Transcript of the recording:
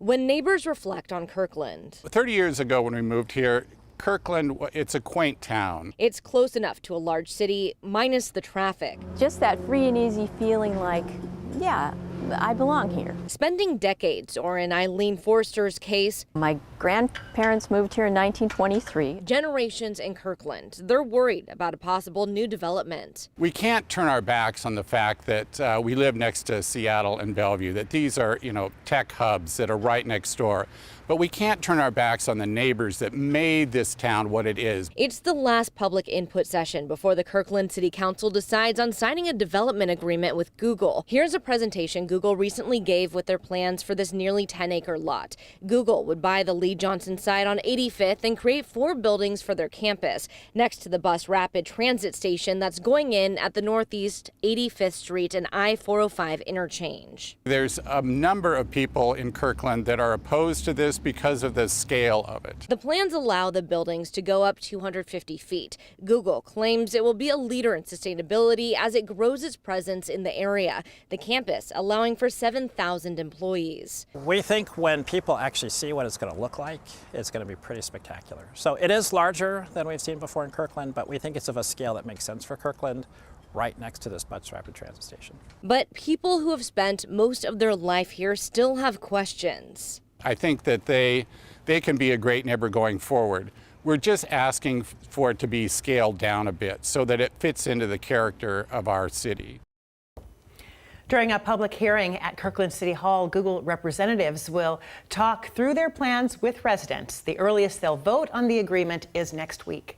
When neighbors reflect on Kirkland. 30 years ago when we moved here, Kirkland, it's a quaint town. It's close enough to a large city, minus the traffic. Just that free and easy feeling like, yeah, I belong here. Spending decades, or in Eileen Forster's case, my grandparents moved here in 1923. Generations in Kirkland. They're worried about a possible new development. We can't turn our backs on the fact that we live next to Seattle and Bellevue, that these are, tech hubs that are right next door. But we can't turn our backs on the neighbors that made this town what it is. It's the last public input session before the Kirkland City Council decides on signing a development agreement with Google. Here's a presentation Google recently gave with their plans for this nearly 10-acre lot. Google would buy the Lee Johnson site on 85th and create 4 buildings for their campus, next to the bus rapid transit station that's going in at the northeast 85th Street and I-405 interchange. There's a number of people in Kirkland that are opposed to this because of the scale of it. The plans allow the buildings to go up 250 feet. Google claims it will be a leader in sustainability as it grows its presence in the area. The campus allowing for 7,000 employees. We think when people actually see what it's going to look like, it's going to be pretty spectacular. So it is larger than we've seen before in Kirkland, but we think it's of a scale that makes sense for Kirkland, right next to this bus rapid transit station. But people who have spent most of their life here still have questions. I think that they can be a great neighbor going forward. We're just asking for it to be scaled down a bit so that it fits into the character of our city. During a public hearing at Kirkland City Hall, Google representatives will talk through their plans with residents. The earliest they'll vote on the agreement is next week.